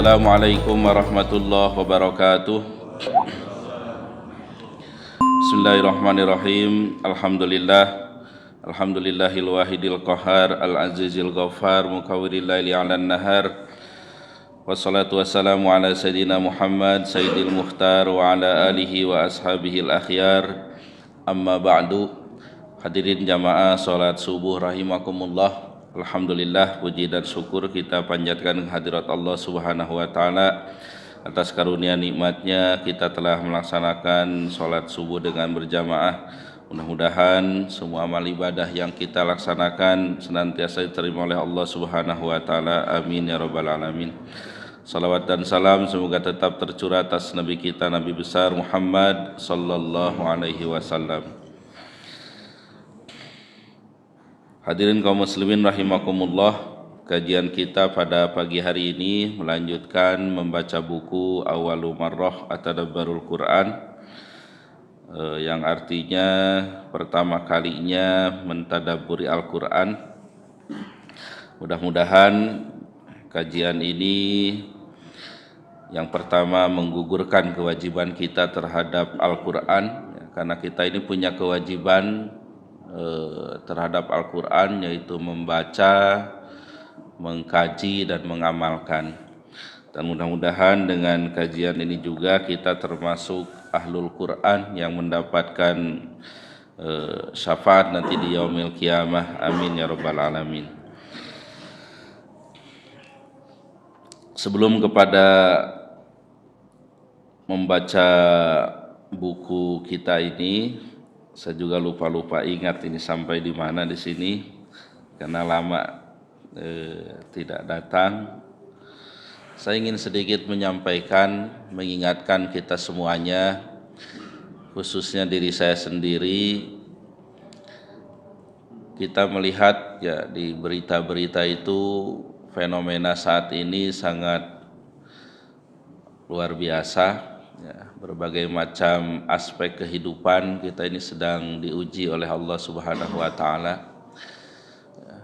Assalamualaikum warahmatullahi wabarakatuh. Bismillahirrahmanirrahim. Alhamdulillahil wahidil qahar al-azizil ghaffar mukawwiril laili 'alan nahar. Wassalatu wassalamu ala sayyidina Muhammad sayyidil mukhtar wa ala alihi wa ashabihil akhyar. Amma ba'du. Hadirin jamaah salat subuh rahimakumullah. Alhamdulillah, puji dan syukur kita panjatkan kehadirat Allah Subhanahu wa taala atas karunia nikmatnya kita telah melaksanakan salat subuh dengan berjamaah. Mudah-mudahan semua amal ibadah yang kita laksanakan senantiasa diterima oleh Allah Subhanahu wa taala. Amin ya rabbal alamin. Salawat dan salam semoga tetap tercurah atas Nabi kita, Nabi besar Muhammad sallallahu alaihi wasallam. Hadirin kaum muslimin rahimakumullah, kajian kita pada pagi hari ini melanjutkan membaca buku Awwalu Marrah At-Tadabburul Quran, yang artinya pertama kalinya mentadabburi Al-Quran. Mudah-mudahan kajian ini yang pertama menggugurkan kewajiban kita terhadap Al-Quran, karena kita ini punya kewajiban terhadap Al-Quran, yaitu membaca, mengkaji dan mengamalkan. Dan mudah-mudahan dengan kajian ini juga kita termasuk ahlul Quran yang mendapatkan syafaat nanti di yaumil qiyamah. Amin ya rabbal alamin. Sebelum kepada membaca buku kita ini, saya juga lupa ingat ini sampai di mana di sini karena lama tidak datang. Saya ingin sedikit menyampaikan, mengingatkan kita semuanya, khususnya diri saya sendiri. Kita melihat ya di berita-berita itu fenomena saat ini sangat luar biasa. Ya, berbagai macam aspek kehidupan kita ini sedang diuji oleh Allah Subhanahu wa taala. Ya,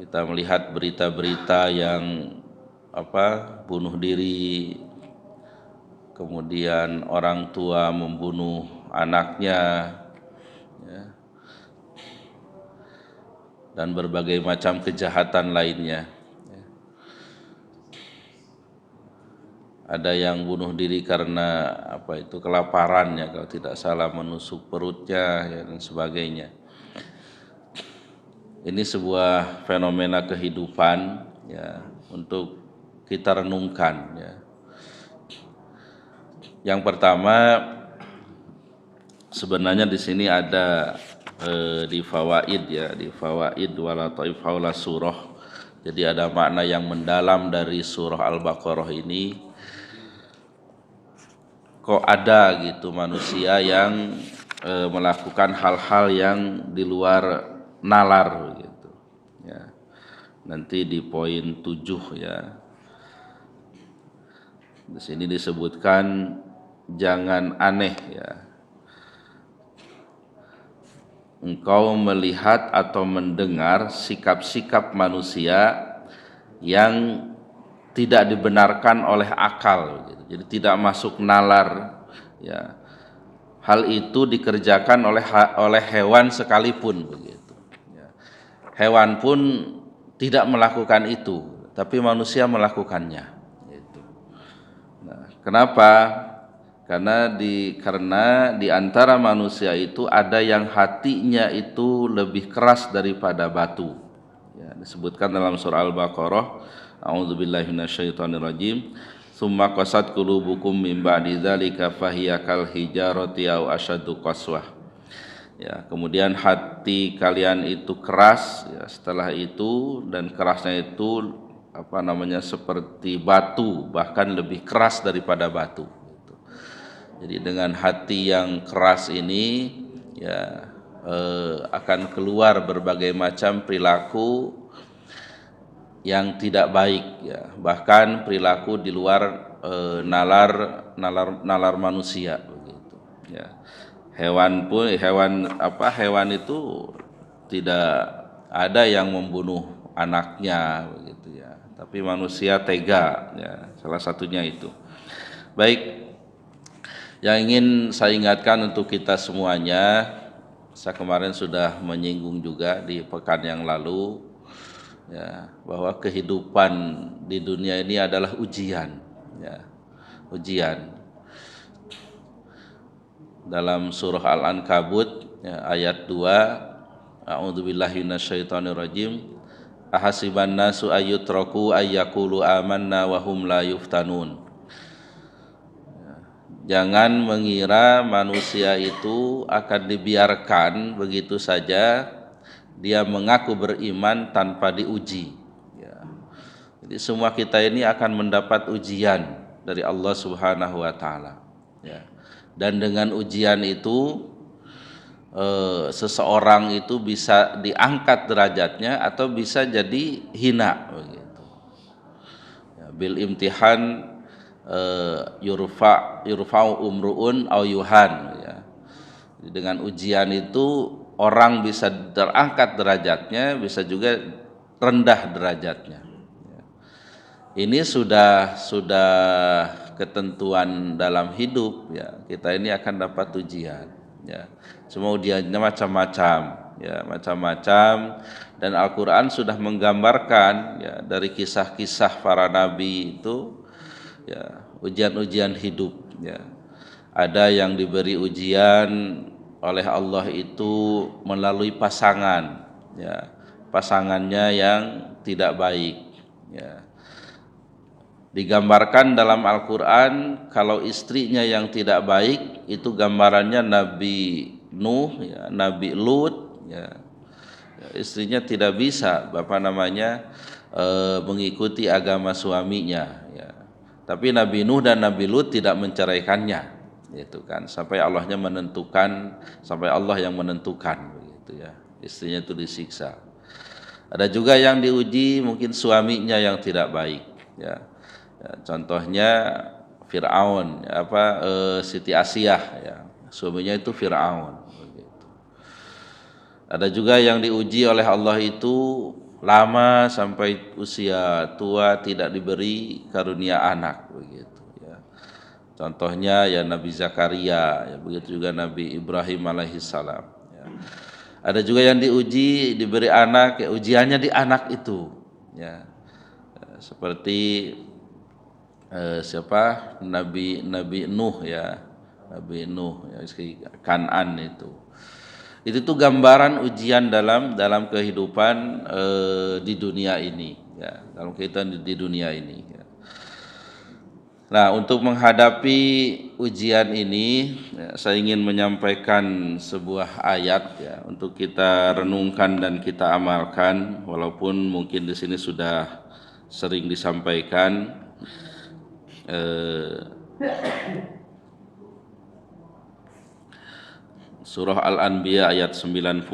kita melihat berita-berita yang bunuh diri, kemudian orang tua membunuh anaknya, ya, dan berbagai macam kejahatan lainnya. Ada yang bunuh diri karena kelaparan, ya, kalau tidak salah menusuk perutnya, ya, dan sebagainya. Ini sebuah fenomena kehidupan, ya, untuk kita renungkan, ya. Yang pertama, sebenarnya di sini ada di fawaid, ya, di fawaid wala taif haula surah. Jadi ada makna yang mendalam dari surah Al-Baqarah ini. Kok ada gitu manusia yang melakukan hal-hal yang di luar nalar gitu, ya. Nanti di poin 7, ya. Di sini disebutkan jangan aneh, ya. Engkau melihat atau mendengar sikap-sikap manusia yang tidak dibenarkan oleh akal, gitu. Jadi tidak masuk nalar, ya. Hal itu dikerjakan oleh hewan sekalipun, begitu, ya. Hewan pun tidak melakukan itu, tapi manusia melakukannya, gitu. Nah, kenapa? Karena di antara manusia itu ada yang hatinya itu lebih keras daripada batu, ya. Disebutkan dalam surah Al-Baqarah, a'udzubillahi minasyaitonirrajim, summa qasat qulubukum min ba'di dzalika fahiya kal hijarati aw asyaddu qaswah. Ya, kemudian hati kalian itu keras, ya, setelah itu, dan kerasnya itu seperti batu, bahkan lebih keras daripada batu, gitu. Jadi dengan hati yang keras ini, ya, akan keluar berbagai macam perilaku yang tidak baik, ya, bahkan perilaku di luar nalar manusia, begitu, ya. Hewan itu tidak ada yang membunuh anaknya, begitu, ya, tapi manusia tega, ya, salah satunya itu. Baik, yang ingin saya ingatkan untuk kita semuanya, saya kemarin sudah menyinggung juga di pekan yang lalu, ya, bahwa kehidupan di dunia ini adalah ujian, ya, ujian. Dalam surah Al-Ankabut, ya, ayat 2, a'udzubillahi minasyaitonirrajim, ahasiban nasu ayyutraku ayyaqulu amanna wa hum la yuftanun. Jangan mengira manusia itu akan dibiarkan begitu saja dia mengaku beriman tanpa diuji, ya. Jadi semua kita ini akan mendapat ujian dari Allah Subhanahu wa taala, ya. Dan dengan ujian itu seseorang itu bisa diangkat derajatnya atau bisa jadi hina begitu. Ya, bil imtihan yurfa'u umruun au yuhan, ya. Dengan ujian itu orang bisa terangkat derajatnya, bisa juga rendah derajatnya. Ini sudah ketentuan dalam hidup, ya. Kita ini akan dapat ujian, ya. Semua ujiannya macam-macam, ya, macam-macam, dan Al-Qur'an sudah menggambarkan, ya, dari kisah-kisah para nabi itu, ya, ujian-ujian hidup, ya. Ada yang diberi ujian oleh Allah itu melalui pasangan, ya, pasangannya yang tidak baik, ya. Digambarkan dalam Al-Qur'an kalau istrinya yang tidak baik itu gambarannya Nabi Nuh, ya, Nabi Lut, ya. Istrinya tidak bisa mengikuti agama suaminya, ya. Tapi Nabi Nuh dan Nabi Lut tidak menceraikannya, gitu kan, sampai Allah yang menentukan begitu, ya, istrinya itu disiksa. Ada juga yang diuji mungkin suaminya yang tidak baik, ya. Ya, contohnya Fir'aun, Siti Asyah, ya, suaminya itu Fir'aun begitu. Ada juga yang diuji oleh Allah itu lama sampai usia tua tidak diberi karunia anak begitu, ya. Contohnya ya Nabi Zakaria, ya, begitu juga Nabi Ibrahim alaihissalam, ya. Ada juga yang diuji diberi anak, ya, ujiannya di anak itu, ya. Seperti Nabi Nuh, ya, Nabi Nuh, ya, Kan'an itu tuh gambaran ujian dalam kehidupan di dunia ini, ya, dalam kehidupan di dunia ini, ya. Nah, untuk menghadapi ujian ini, ya, saya ingin menyampaikan sebuah ayat, ya, untuk kita renungkan dan kita amalkan, walaupun mungkin di sini sudah sering disampaikan. Surah Al-Anbiya ayat 90.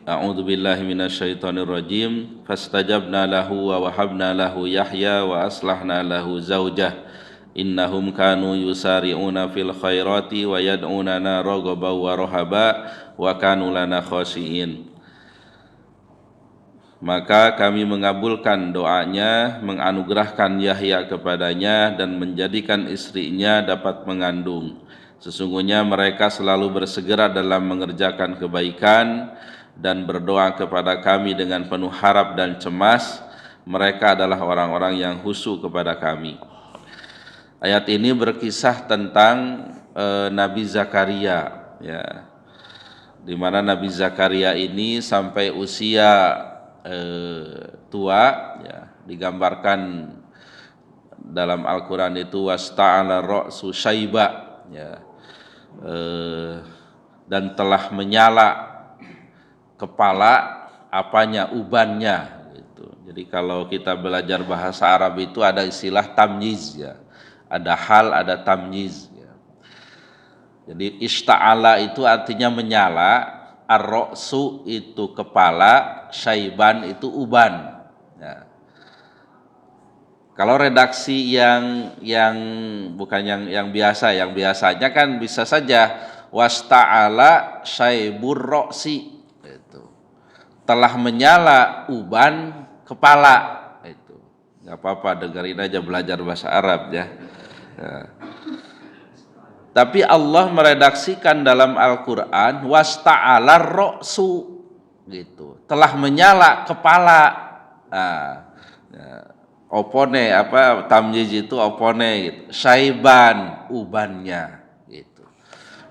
A'udzu billahi minasyaitonir rajim. Fastajabna lahu wa wahabna lahu Yahya wa aslahna lahu zaujah. Innahum kanu yusari'una fil khairati wa yad'unana raghaban wa rahaba wa kanu lana khashiin. Maka kami mengabulkan doanya, menganugerahkan Yahya kepadanya dan menjadikan istrinya dapat mengandung. Sesungguhnya mereka selalu bersegera dalam mengerjakan kebaikan dan berdoa kepada kami dengan penuh harap dan cemas. Mereka adalah orang-orang yang khusyuk kepada kami. Ayat ini berkisah tentang Nabi Zakaria, ya, di mana Nabi Zakaria ini sampai usia tua, ya, digambarkan dalam Al-Quran itu wasta'ala ra'su syaiba, ya, dan telah menyala kepala ubannya gitu. Jadi kalau kita belajar bahasa Arab itu ada istilah tamyiz, ya, ada hal, ada tamyiz, ya. Jadi ista'ala itu artinya menyala, ar-ra'su itu kepala, syaiban itu uban, ya. Kalau redaksi yang bukan yang biasa, yang biasanya kan bisa saja wasta'ala syaibur ra'si, itu telah menyala uban kepala, itu, nggak apa-apa, dengerin aja, belajar bahasa Arab ya. Ya. Tapi Allah meredaksikan dalam Al-Qur'an wasta'ala ra'su gitu. Telah menyala kepala. Nah, ya, opone apa tamyiz itu opone gitu. Syaiban ubannya gitu.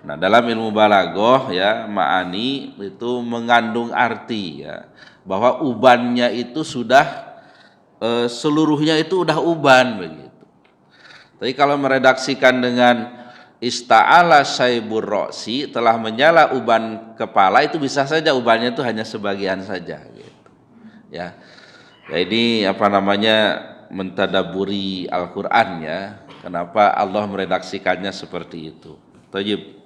Nah, dalam ilmu balaghah ya, ma'ani itu mengandung arti ya, bahwa ubannya itu sudah seluruhnya itu udah uban begitu. Tapi kalau meredaksikan dengan ista'ala syaibur roksi, telah menyala uban kepala, itu bisa saja ubannya itu hanya sebagian saja gitu. Ya. Ya ini apa namanya, mentadaburi Al-Qur'an ya. Kenapa Allah meredaksikannya seperti itu. Thayyib.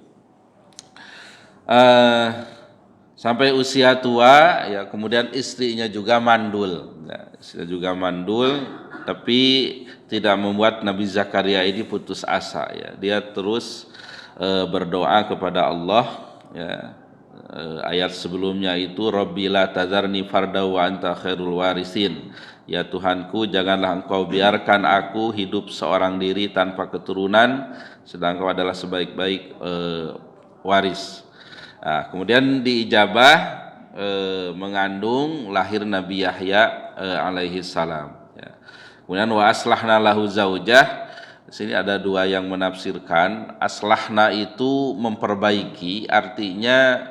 Sampai usia tua ya, kemudian istrinya juga mandul ya, istrinya juga mandul, tapi tidak membuat Nabi Zakaria ini putus asa ya. Dia terus berdoa kepada Allah ya. Ayat sebelumnya itu Rabbi la tazarni farda wa anta khairul warisin. Ya Tuhanku, janganlah engkau biarkan aku hidup seorang diri tanpa keturunan, sedang engkau adalah sebaik-baik waris. Nah, kemudian diijabah mengandung lahir Nabi Yahya alaihi salam ya. Kemudian wa aslahna lahu zaujah. Di sini ada dua yang menafsirkan. Aslahna itu memperbaiki, artinya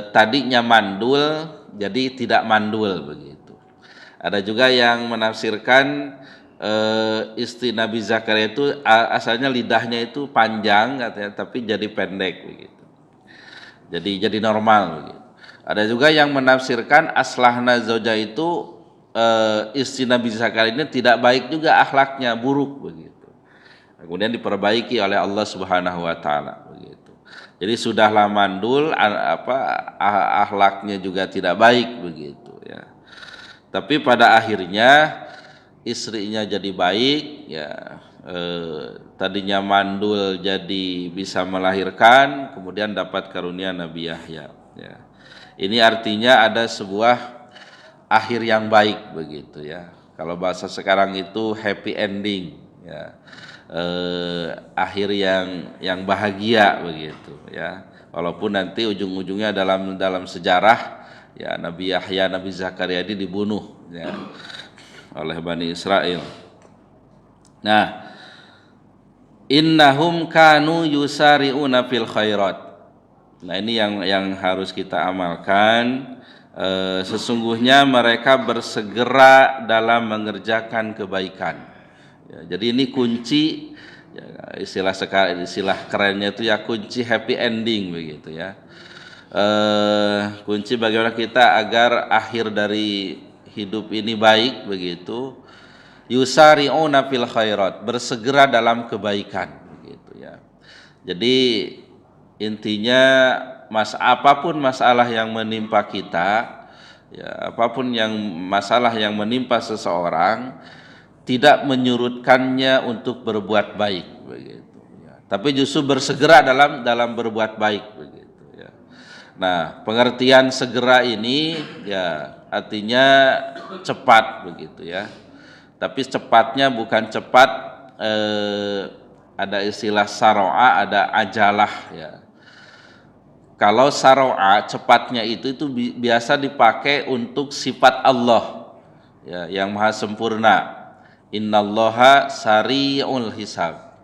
tadinya mandul jadi tidak mandul begitu. Ada juga yang menafsirkan istri Nabi Zakaria itu asalnya lidahnya itu panjang katanya, tapi jadi pendek begitu. Jadi normal begitu. Ada juga yang menafsirkan aslahna zauja itu istri Nabi Zakaria ini tidak baik juga akhlaknya, buruk begitu. Kemudian diperbaiki oleh Allah Subhanahu wa taala begitu. Jadi sudahlah mandul, akhlaknya juga tidak baik begitu ya. Tapi pada akhirnya istrinya jadi baik ya. Tadinya mandul jadi bisa melahirkan, kemudian dapat karunia Nabi Yahya ya. Ini artinya ada sebuah akhir yang baik begitu ya. Kalau bahasa sekarang itu happy ending ya. Akhir yang bahagia begitu ya. Walaupun nanti ujung-ujungnya dalam sejarah ya, Nabi Yahya, Nabi Zakaria ini dibunuh ya oleh Bani Israel. Nah, innahum kanu yusari'una fil khairat. Nah, ini yang harus kita amalkan. Sesungguhnya mereka bersegera dalam mengerjakan kebaikan. Ya, jadi ini kunci ya, istilah kerennya itu ya, kunci happy ending begitu ya. Kunci bagaimana kita agar akhir dari hidup ini baik begitu. Yusari'una fil khairat, bersegera dalam kebaikan begitu ya. Jadi intinya apapun masalah yang menimpa kita ya, apapun masalah yang menimpa seseorang, tidak menyurutkannya untuk berbuat baik begitu ya. Tapi justru bersegera dalam berbuat baik begitu ya. Nah, pengertian segera ini ya artinya cepat begitu ya. Tapi cepatnya bukan cepat, ada istilah saro'a, ada ajalah ya. Kalau saro'a cepatnya itu biasa dipakai untuk sifat Allah ya, yang maha sempurna. Innallaha sari'ul hisab.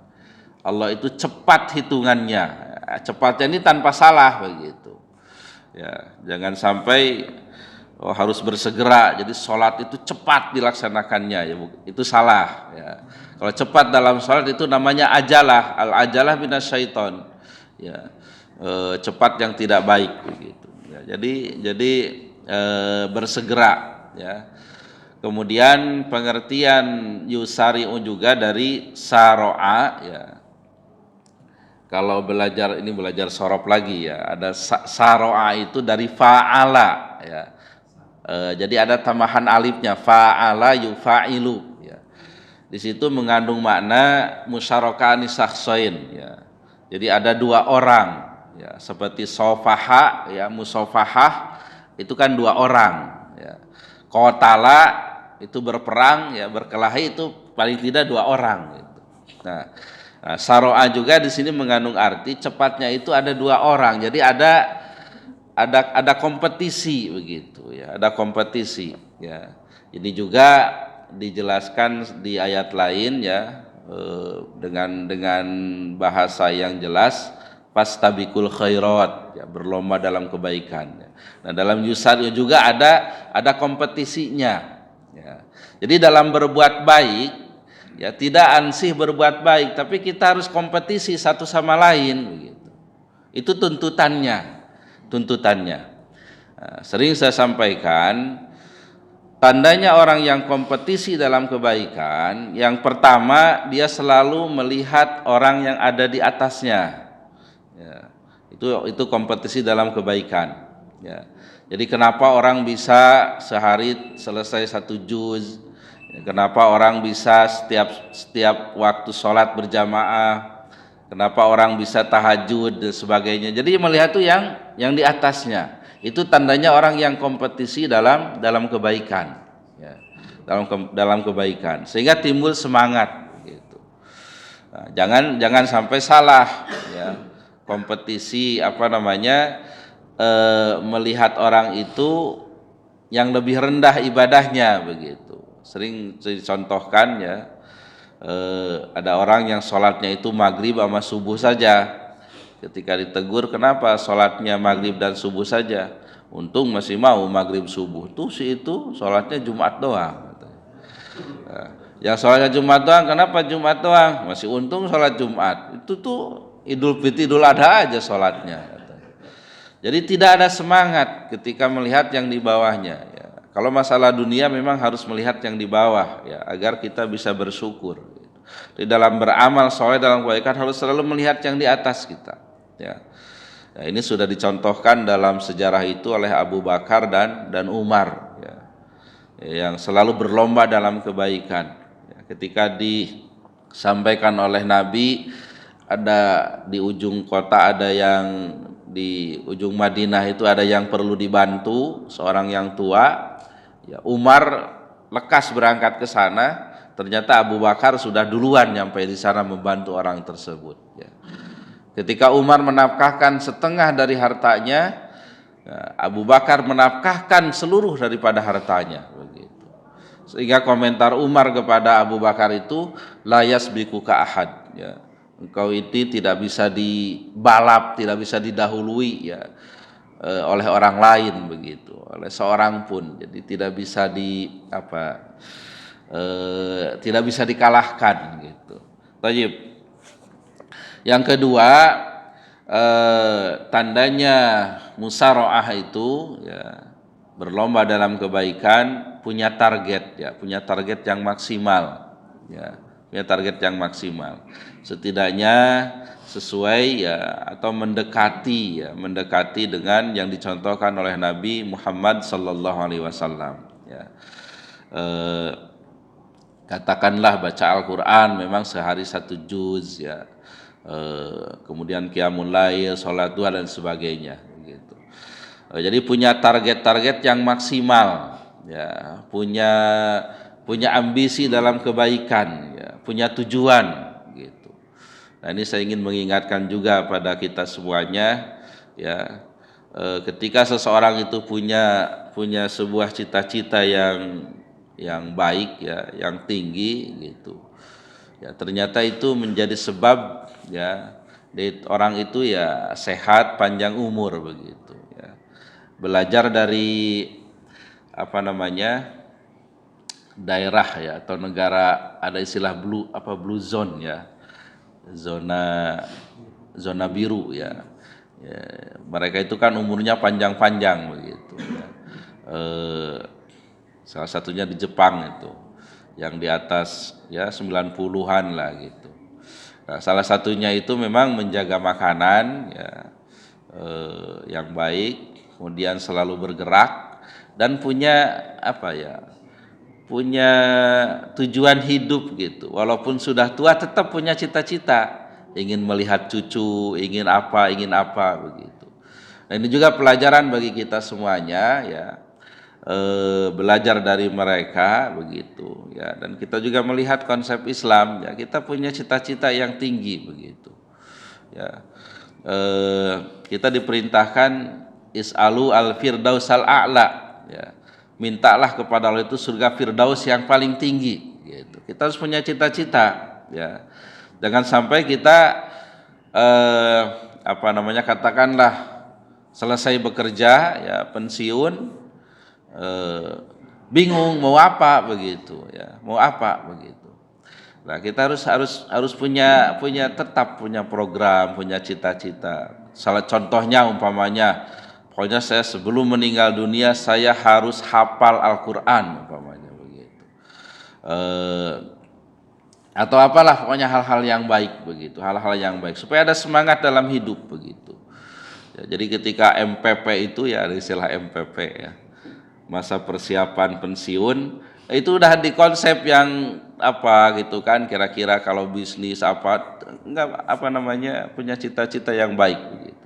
Allah itu cepat hitungannya. Cepatnya ini tanpa salah begitu. Ya, jangan sampai harus bersegera, jadi sholat itu cepat dilaksanakannya ya, itu salah ya. Kalau cepat dalam sholat itu namanya ajalah, al-ajalah minasyaiton ya, cepat yang tidak baik begitu ya. Jadi bersegera ya. Kemudian pengertian yusari'u juga dari saro'a ya. Kalau belajar sorop lagi ya, ada saro'a itu dari fa'ala ya. Jadi ada tambahan alifnya, fa'ala yufa'ilu ya. Di situ mengandung makna musyarakah sakhsain ya. Jadi ada dua orang ya, seperti sofaha ya, musofahah itu kan dua orang ya. Qatala itu berperang ya, berkelahi itu paling tidak 2 orang gitu. Nah, saro'a juga di sini mengandung arti cepatnya itu ada 2 orang. Jadi ada kompetisi begitu ya, ada kompetisi ya. Ini juga dijelaskan di ayat lain ya, dengan bahasa yang jelas, fastabiqul khairat ya, berlomba dalam kebaikan ya. Nah, dalam yusar juga ada kompetisinya ya. Jadi dalam berbuat baik ya, tidak ansih berbuat baik, tapi kita harus kompetisi satu sama lain begitu. Itu tuntutannya. Sering saya sampaikan, tandanya orang yang kompetisi dalam kebaikan, yang pertama dia selalu melihat orang yang ada di atasnya. Ya, itu kompetisi dalam kebaikan. Ya. Jadi kenapa orang bisa sehari selesai 1 juz? Ya, kenapa orang bisa setiap waktu sholat berjamaah? Kenapa orang bisa tahajud dan sebagainya? Jadi melihat tuh yang di atasnya. Itu tandanya orang yang kompetisi dalam kebaikan. Ya, dalam kebaikan. Sehingga timbul semangat. Gitu. Nah, jangan sampai salah. Ya, kompetisi melihat orang itu yang lebih rendah ibadahnya begitu. Sering dicontohkan ya. Ada orang yang sholatnya itu maghrib sama subuh saja. Ketika ditegur, kenapa sholatnya maghrib dan subuh saja? Untung masih mau maghrib subuh. Tuh si itu sholatnya Jumat doang. Nah, yang sholatnya Jumat doang, kenapa Jumat doang? Masih untung sholat Jumat. Itu tuh Idul Fitri, Idul Adha aja sholatnya. Jadi tidak ada semangat ketika melihat yang di bawahnya. Ya. Kalau masalah dunia memang harus melihat yang di bawah ya, agar kita bisa bersyukur. Di dalam beramal soleh dalam kebaikan harus selalu melihat yang di atas kita. Ya. Nah, ini sudah dicontohkan dalam sejarah itu oleh Abu Bakar dan Umar ya, yang selalu berlomba dalam kebaikan. Ya, ketika disampaikan oleh Nabi, ada di ujung kota, ada yang di ujung Madinah itu ada yang perlu dibantu, seorang yang tua. Ya, Umar lekas berangkat ke sana. Ternyata Abu Bakar sudah duluan nyampe di sana membantu orang tersebut. Ya. Ketika Umar menafkahkan setengah dari hartanya, ya, Abu Bakar menafkahkan seluruh daripada hartanya. Begitu. Sehingga komentar Umar kepada Abu Bakar itu, la yasbiquka ahad. Ya. Engkau itu tidak bisa dibalap, tidak bisa didahului ya, oleh orang lain begitu, oleh seorang pun. Jadi tidak bisa tidak bisa dikalahkan gitu. Tayyib. Yang kedua, tandanya musaraah itu ya, berlomba dalam kebaikan, punya target ya, punya target yang maksimal ya, punya target yang maksimal. Setidaknya sesuai ya, atau mendekati dengan yang dicontohkan oleh Nabi Muhammad sallallahu alaihi wasallam ya. Katakanlah baca Al-Qur'an memang sehari 1 juz ya. Kemudian qiyamul lail, salat duha dan sebagainya gitu. Jadi punya target-target yang maksimal ya, punya ambisi dalam kebaikan ya, punya tujuan gitu. Nah, ini saya ingin mengingatkan juga pada kita semuanya ya, ketika seseorang itu punya sebuah cita-cita yang baik ya, yang tinggi gitu. Ya, ternyata itu menjadi sebab ya orang itu ya sehat, panjang umur begitu ya. Belajar dari daerah ya atau negara, ada istilah blue zone ya. Zona biru ya. Ya, mereka itu kan umurnya panjang-panjang begitu ya. Salah satunya di Jepang itu yang di atas ya 90-an lah gitu. Nah, salah satunya itu memang menjaga makanan ya, yang baik, kemudian selalu bergerak dan punya punya tujuan hidup gitu. Walaupun sudah tua tetap punya cita-cita, ingin melihat cucu, ingin apa begitu. Nah, ini juga pelajaran bagi kita semuanya ya. belajar dari mereka begitu ya. Dan kita juga melihat konsep Islam ya, kita punya cita-cita yang tinggi begitu ya. Kita diperintahkan is'alu al-firdausal a'la ya. Mintalah kepada Allah itu surga firdaus yang paling tinggi gitu. Kita harus punya cita-cita ya. Jangan sampai kita katakanlah selesai bekerja ya, pensiun, bingung mau apa begitu ya, mau apa begitu. Nah, kita harus punya tetap punya program, punya cita-cita. Salah contohnya umpamanya, pokoknya saya sebelum meninggal dunia saya harus hafal Al-Qur'an umpamanya begitu. Atau apalah, pokoknya hal-hal yang baik begitu, hal-hal yang baik supaya ada semangat dalam hidup begitu. Ya, jadi ketika MPP itu ya, ada istilah MPP ya, masa persiapan pensiun, itu udah di konsep yang apa gitu kan, kira-kira kalau bisnis punya cita-cita yang baik begitu.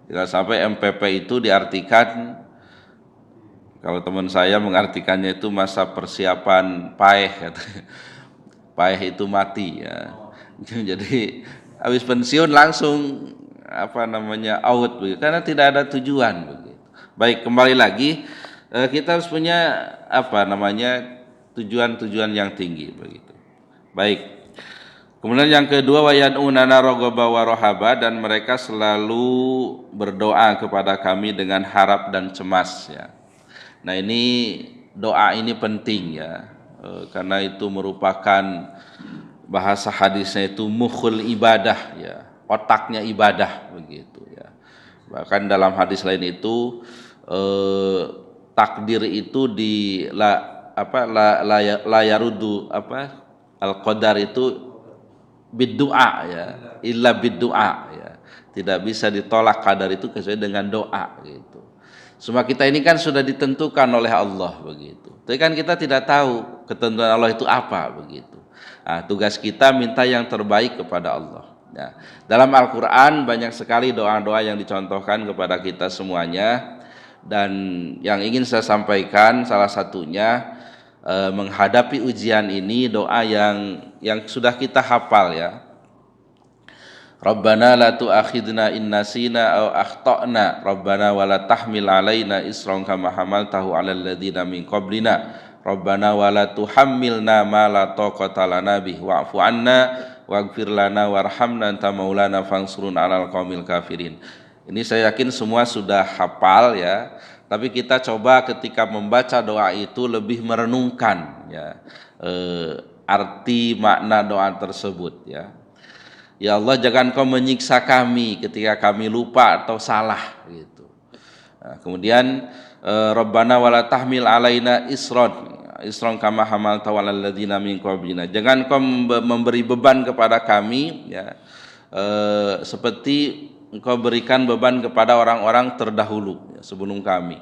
Jangan sampai MPP itu diartikan, kalau teman saya mengartikannya itu masa persiapan paeh katanya. Paeh itu mati ya. Jadi habis pensiun langsung out begitu, karena tidak ada tujuan begitu. Baik, kembali lagi kita harus punya tujuan-tujuan yang tinggi begitu. Baik. Kemudian yang kedua, wayan'unana raghaba wa rahaba, dan mereka selalu berdoa kepada kami dengan harap dan cemas ya. Nah, ini doa ini penting ya. Karena itu merupakan bahasa hadisnya itu mukhul ibadah ya, otaknya ibadah begitu ya. Bahkan dalam hadis lain itu takdir itu la yarudu al-qadar itu biddu'a ya, illa biddu'a ya. Tidak bisa ditolak qadar itu kecuali dengan doa gitu. Semua kita ini kan sudah ditentukan oleh Allah begitu. Tapi kan kita tidak tahu ketentuan Allah itu apa begitu. Nah, tugas kita minta yang terbaik kepada Allah. Ya. Dalam Al-Quran banyak sekali doa-doa yang dicontohkan kepada kita semuanya. Dan yang ingin saya sampaikan salah satunya menghadapi ujian ini, doa yang sudah kita hafal ya. Rabbana la tu'akhidna in nasina aw akhtana, Rabbana wa la tahmil alaina isran kama hamaltahu 'alal ladzina min qablina, Rabbana wa la tuhammilna ma la taqata lana bih wa'fu 'anna waghfir lana warhamna anta maulana fansurna 'alal qaumil kafirin. Ini saya yakin semua sudah hafal ya, tapi kita coba ketika membaca doa itu lebih merenungkan ya, arti makna doa tersebut ya. Ya Allah, jangan Kau menyiksa kami ketika kami lupa atau salah gitu. Nah, kemudian Rabbana wala tahmil alaina isron kama hamalta 'alal ladzina min qablina. Jangan Kau memberi beban kepada kami ya, seperti Engkau berikan beban kepada orang-orang terdahulu ya, sebelum kami.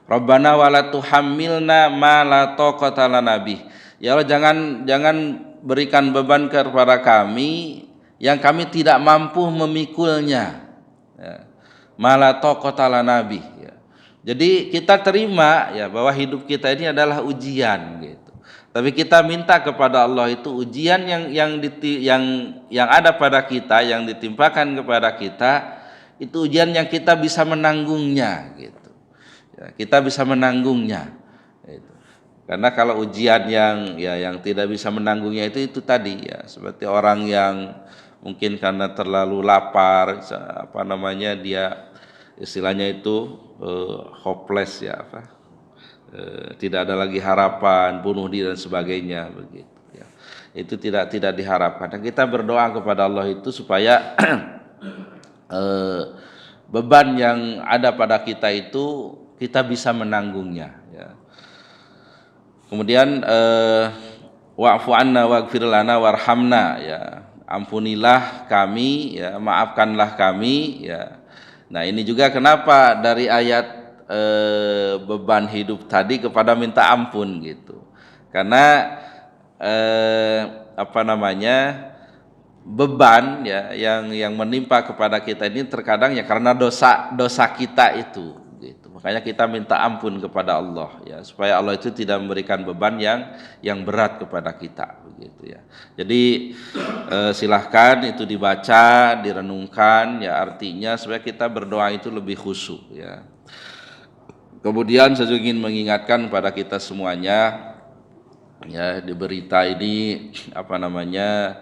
Rabbana wala tuhammilna ma la taqata lana bih. Ya Allah, jangan berikan beban kepada kami yang kami tidak mampu memikulnya ya. Mala taqata lana bih ya. Jadi kita terima ya bahwa hidup kita ini adalah ujian gitu. Tapi kita minta kepada Allah itu ujian yang ada pada kita, yang ditimpakan kepada kita, itu ujian yang kita bisa menanggungnya gitu. Ya, kita bisa menanggungnya gitu. Karena kalau ujian yang tidak bisa menanggungnya itu tadi ya, seperti orang yang mungkin karena terlalu lapar, dia istilahnya itu hopeless ya, tidak ada lagi harapan, bunuh diri dan sebagainya begitu ya. Itu tidak diharapkan. Dan kita berdoa kepada Allah itu supaya beban yang ada pada kita itu kita bisa menanggungnya ya. Kemudian wa'fu anna waghfir lana warhamna ya. Ampunilah kami ya, maafkanlah kami ya. Nah, ini juga kenapa dari ayat beban hidup tadi kepada minta ampun gitu. Karena beban ya yang menimpa kepada kita ini terkadang ya karena dosa kita itu gitu. Makanya kita minta ampun kepada Allah ya, supaya Allah itu tidak memberikan beban yang berat kepada kita begitu ya. Jadi silahkan itu dibaca, direnungkan ya, artinya supaya kita berdoa itu lebih khusyuk ya. Kemudian saya ingin mengingatkan kepada kita semuanya ya, di berita ini apa namanya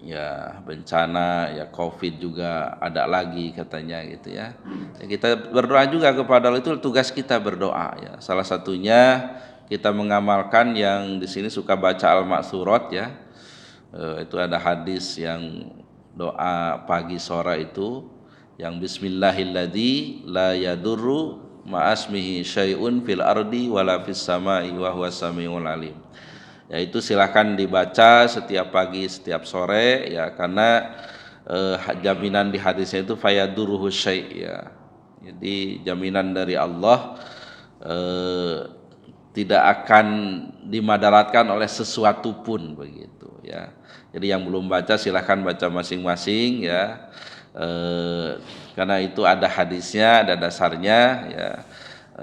ya bencana ya COVID juga ada lagi katanya gitu ya. Kita berdoa juga kepada Allah, itu tugas kita berdoa ya. Salah satunya kita mengamalkan yang di sini suka baca Al-Ma'tsurat ya. Itu ada hadis yang doa pagi sore itu yang bismillahilladzi la yadurru ma'asmihi syai'un fil ardi wala fis sama'i wa huwas samiul alim. Yaitu silahkan dibaca setiap pagi setiap sore ya, karena jaminan di hadisnya itu fayaduruhu syai' ya. Jadi jaminan dari Allah tidak akan dimadaratkan oleh sesuatu pun begitu ya. Jadi yang belum baca silahkan baca masing-masing ya, karena itu ada hadisnya, ada dasarnya ya,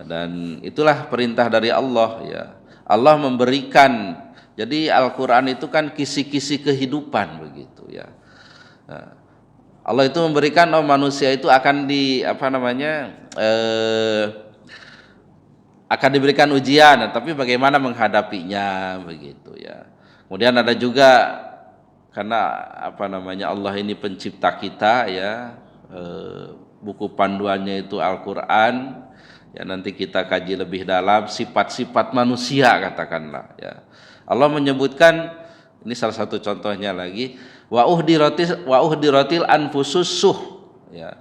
dan itulah perintah dari Allah ya. Allah memberikan, jadi Al-Quran itu kan kisi-kisi kehidupan begitu ya. Allah itu memberikan manusia itu akan akan diberikan ujian, tapi bagaimana menghadapinya begitu ya. Kemudian ada juga karena Allah ini pencipta kita ya, buku panduannya itu Al-Quran ya, nanti kita kaji lebih dalam sifat-sifat manusia katakanlah ya. Allah menyebutkan, ini salah satu contohnya lagi, wa uhdiratil anfusus suh ya,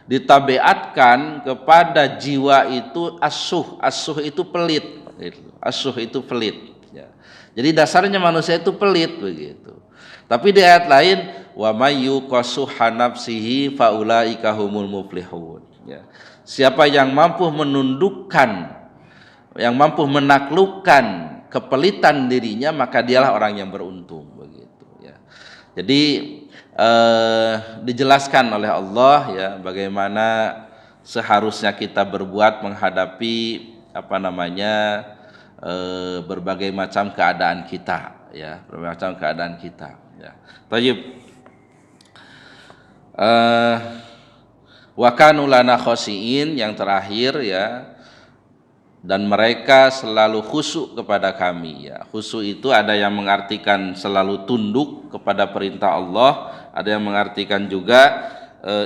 ditabiatkan kepada jiwa itu as-suh itu pelit gitu. As-suh itu pelit ya. Jadi dasarnya manusia itu pelit begitu. Tapi di ayat lain wa may yuqassuha nafsihi faulaika humul muflihun ya. Siapa yang mampu menundukkan, yang mampu menaklukkan kepelitan dirinya, maka dialah orang yang beruntung begitu ya. Jadi dijelaskan oleh Allah ya bagaimana seharusnya kita berbuat menghadapi berbagai macam keadaan kita ya, berbagai macam keadaan kita ya. Baik. Wa kanu lana khoshiin, yang terakhir ya, dan mereka selalu khusyuk kepada kami ya. Khusyuk itu ada yang mengartikan selalu tunduk kepada perintah Allah, ada yang mengartikan juga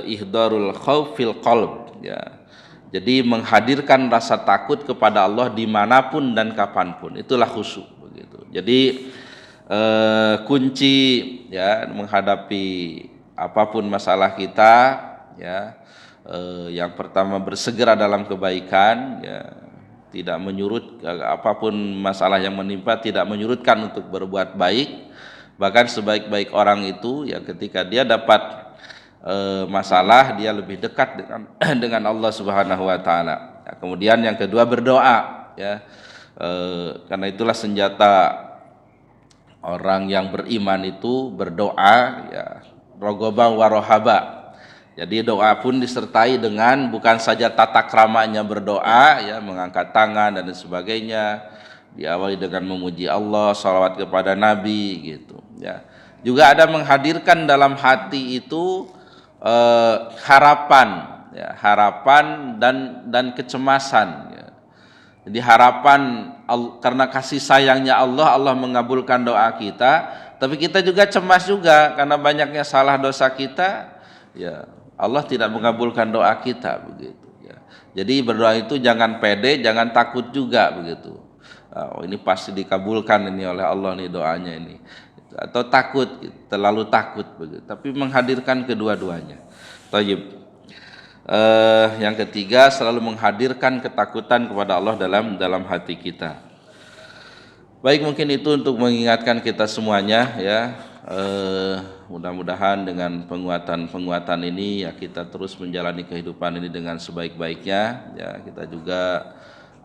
ihdarul khauf fil qalb ya. Jadi menghadirkan rasa takut kepada Allah dimanapun dan kapanpun, itulah khusyuk begitu. Jadi kunci ya menghadapi apapun masalah kita ya, yang pertama bersegera dalam kebaikan ya, tidak menyurut apapun masalah yang menimpa, tidak menyurutkan untuk berbuat baik. Bahkan sebaik-baik orang itu ya, ketika dia dapat masalah, dia lebih dekat dengan Allah Subhanahu wa taala. Ya, kemudian yang kedua berdoa ya. Karena itulah senjata orang yang beriman itu berdoa ya, rogoba warohaba. Jadi doa pun disertai dengan bukan saja tata kramanya berdoa ya, mengangkat tangan dan sebagainya, diawali dengan memuji Allah, shalawat kepada Nabi gitu ya. Juga ada menghadirkan dalam hati itu harapan ya, harapan dan kecemasan ya. Jadi harapan karena kasih sayangnya Allah mengabulkan doa kita, tapi kita juga cemas juga karena banyaknya salah dosa kita ya, Allah tidak mengabulkan doa kita begitu ya. Jadi berdoa itu jangan pede, jangan takut juga begitu. Oh, ini pasti dikabulkan ini oleh Allah nih doanya ini. Atau takut, terlalu takut begitu. Tapi menghadirkan kedua-duanya. Thayyib. Yang ketiga, selalu menghadirkan ketakutan kepada Allah dalam hati kita. Baik, mungkin itu untuk mengingatkan kita semuanya ya. Mudah-mudahan dengan penguatan ini ya, kita terus menjalani kehidupan ini dengan sebaik-baiknya ya. Kita juga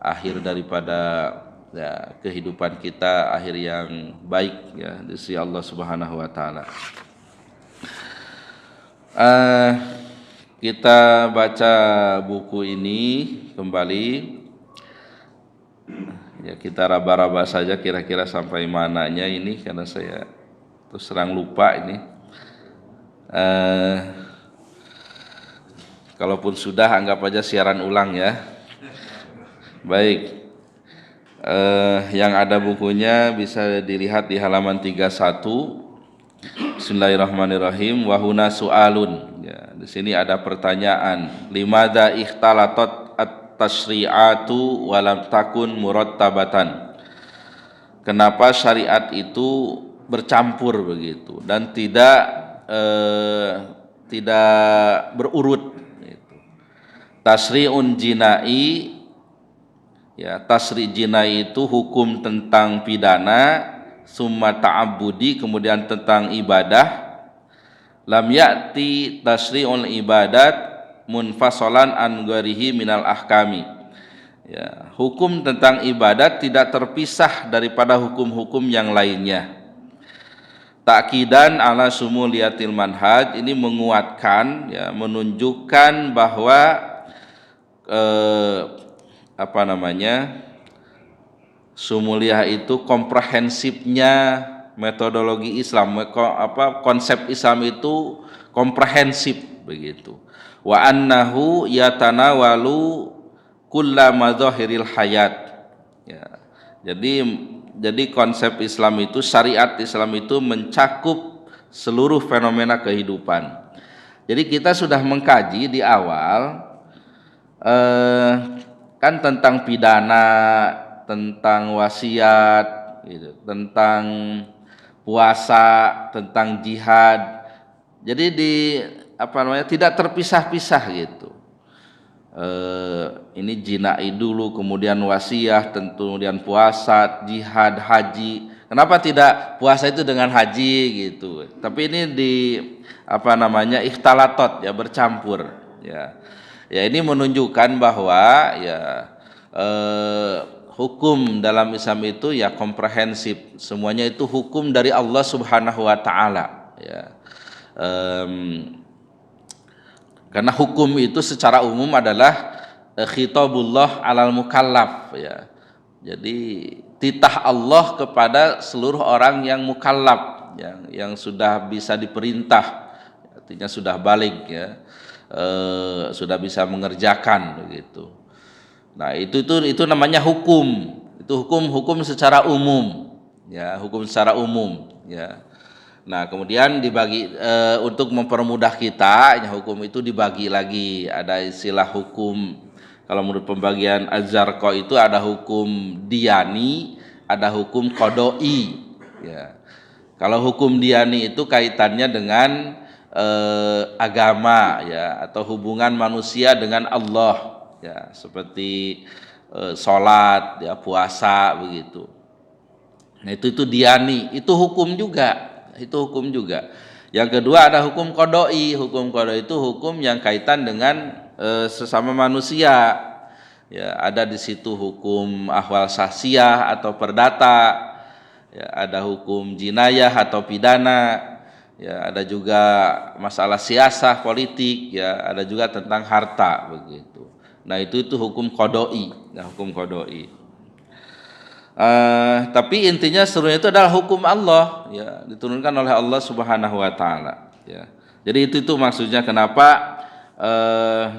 akhir daripada ya, kehidupan kita akhir yang baik ya di sisi Allah Subhanahu wa taala. Kita baca buku ini kembali. Ya, kita raba-raba saja kira-kira sampai mananya ini, karena saya terus terang lupa ini. Kalaupun sudah, anggap aja siaran ulang ya. Baik. Yang ada bukunya bisa dilihat di halaman 31. Bismillahirrahmanirrahim. Wahuna su'alun. Ya, di sini ada pertanyaan. Limadza ikhtalatat at-tasyri'atu wa lam takun murattabatan. Kenapa syariat itu bercampur begitu dan tidak berurut gitu. Tasri'un jinai, ya, tasri' jinai itu hukum tentang pidana, summa ta'abbudi kemudian tentang ibadah. Lam ya'ti tasri'ul ibadat munfasalan an ghairihi minal ahkami. Ya, hukum tentang ibadat tidak terpisah daripada hukum-hukum yang lainnya. Ta'kidan ala sumuliyatil manhaj, ini menguatkan, ya, menunjukkan bahwa sumuliyah itu komprehensifnya metodologi Islam, konsep Islam itu komprehensif begitu. Wa annahu yatanawalu kulla madzahiril hayat. Ya. Jadi konsep Islam itu, syariat Islam itu mencakup seluruh fenomena kehidupan. Jadi kita sudah mengkaji di awal kan tentang pidana, tentang wasiat, gitu, tentang puasa, tentang jihad. Jadi tidak terpisah-pisah gitu. Ini jinai dulu, kemudian wasiat, kemudian puasa, jihad, haji. Kenapa tidak puasa itu dengan haji gitu? Tapi ini ikhtalatot, ya, bercampur, ya. Ya, ini menunjukkan bahwa ya hukum dalam Islam itu ya komprehensif, semuanya itu hukum dari Allah Subhanahu wa taala, ya. Karena hukum itu secara umum adalah khitabullah alal mukallaf, ya. Jadi titah Allah kepada seluruh orang yang mukallaf, yang sudah bisa diperintah, artinya sudah baligh, ya. Sudah bisa mengerjakan begitu. Nah, itu namanya hukum. Itu hukum secara umum, ya, hukum secara umum, ya. Nah, kemudian dibagi untuk mempermudah kita, ya, hukum itu dibagi lagi. Ada istilah hukum, kalau menurut pembagian Az-Zarqi itu ada hukum diyani, ada hukum qadai, ya. Kalau hukum diyani itu kaitannya dengan agama, ya, atau hubungan manusia dengan Allah, ya, seperti sholat, ya, puasa begitu. Nah, itu diyani, itu hukum juga. Yang kedua ada hukum qadai. Hukum qadai itu hukum yang kaitan dengan sesama manusia. Ya, ada di situ hukum ahwal sahsiyah atau perdata. Ya, ada hukum jinayah atau pidana. Ya, ada juga masalah siasah politik, ya, ada juga tentang harta begitu. Nah, itu hukum qadai, ya, hukum qadai. Tapi intinya seluruhnya itu adalah hukum Allah, ya, diturunkan oleh Allah Subhanahu wa taala, ya. Jadi itu maksudnya kenapa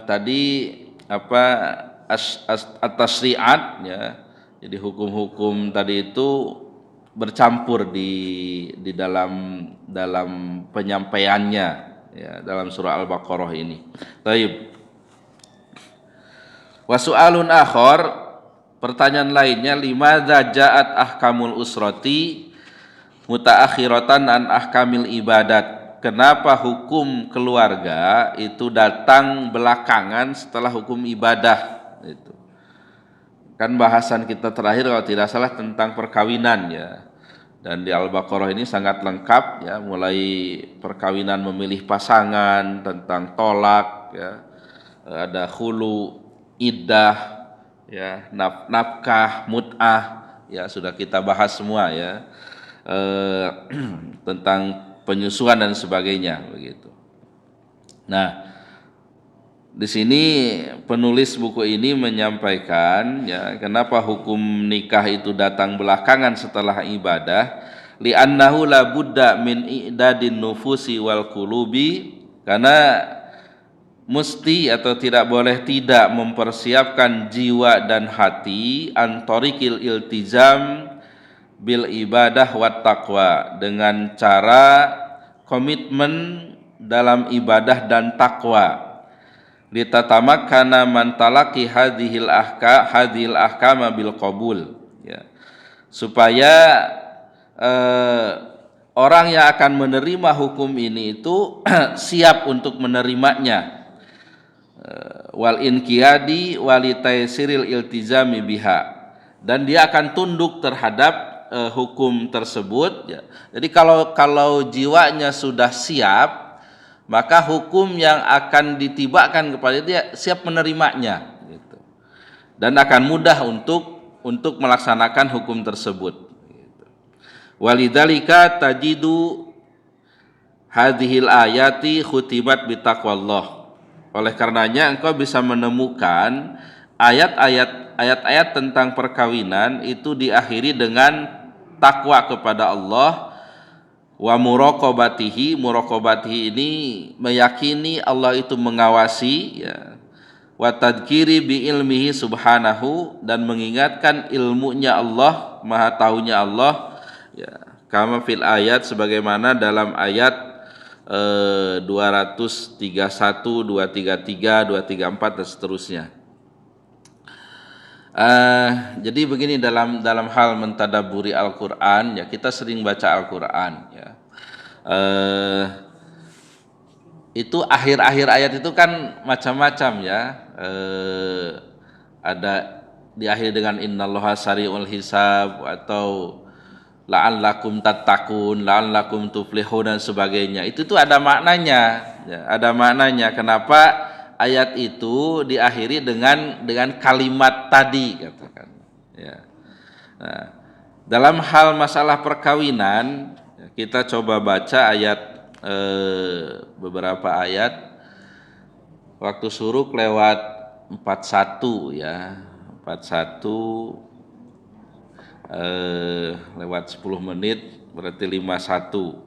tadi at-tasyri'at, ya. Jadi hukum-hukum tadi itu bercampur di dalam penyampaiannya, ya, dalam surah Al-Baqarah ini. Baik. Wa su'alun akhar, pertanyaan lainnya, limadza ja'at ahkamul usrati mutaakhiratan an ahkamil ibadat. Kenapa hukum keluarga itu datang belakangan setelah hukum ibadah itu? Kan bahasan kita terakhir kalau tidak salah tentang perkawinan, ya. Dan di Al-Baqarah ini sangat lengkap, ya, mulai perkawinan memilih pasangan, tentang tolak, ya. Ada khulu, iddah, ya, nafkah, mut'ah, ya, sudah kita bahas semua, ya. Tentang penyusuan dan sebagainya begitu. Nah, Di sini penulis buku ini menyampaikan ya kenapa hukum nikah itu datang belakangan setelah ibadah, li'annahu la budda min i'dadin nufusi wal qulubi, karena mesti atau tidak boleh tidak mempersiapkan jiwa dan hati antorikil iltizam bil ibadah wat taqwa, dengan cara komitmen dalam ibadah dan takwa, litatamakana man talaqi hadhil ahkama bil qabul, ya, supaya orang yang akan menerima hukum ini itu siap untuk menerimanya, wal inqiyadi walitaysiril iltizami biha, dan dia akan tunduk terhadap hukum tersebut, ya. Jadi kalau jiwanya sudah siap, maka hukum yang akan ditibakkan kepada dia siap menerimanya, gitu. Dan akan mudah untuk melaksanakan hukum tersebut, gitu. Walidzalika tajidu hadhil ayati khutibat bitaqwallah. Oleh karenanya engkau bisa menemukan ayat-ayat tentang perkawinan itu diakhiri dengan takwa kepada Allah. Wa muraqabatihi ini meyakini Allah itu mengawasi, ya. Wa tadhkiri bi ilmihi subhanahu, dan mengingatkan ilmunya Allah, maha tahunya Allah, ya. Kama fil ayat, sebagaimana dalam ayat 231, 233, 234 dan seterusnya. Jadi begini, dalam hal mentadaburi Al-Quran, ya, kita sering baca Al-Quran, ya. Itu akhir-akhir ayat itu kan macam-macam, ya. Ada diakhiri dengan innallaha sari'ul hisab, atau la'allakum tattaqun, la'allakum tuflihun dan sebagainya. Itu tuh ada maknanya, ya, ada maknanya. Kenapa ayat itu diakhiri dengan kalimat tadi, katakan, ya. Nah, dalam hal masalah perkawinan, kita coba baca beberapa ayat. Waktu suruk lewat 41, ya, 41 lewat 10 menit berarti 51.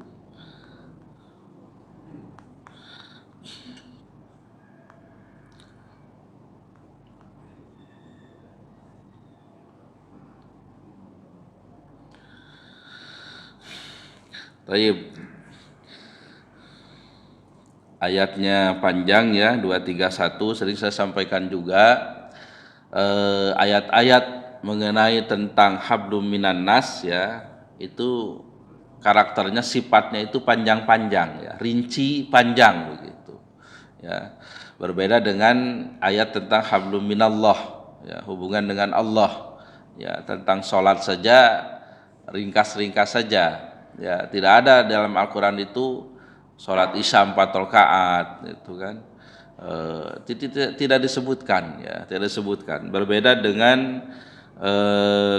Baik. Ayatnya panjang, ya, 231, sering saya sampaikan juga. Ayat-ayat mengenai tentang hablum minan nas, ya, itu karakternya, sifatnya itu panjang-panjang, ya, rinci panjang begitu, ya. Berbeda dengan ayat tentang hablum minallah, ya, hubungan dengan Allah, ya, tentang sholat saja ringkas-ringkas saja. Ya, tidak ada dalam Al-Quran itu sholat isya 4 rakaat, itu kan tidak disebutkan, ya, tidak disebutkan. Berbeda dengan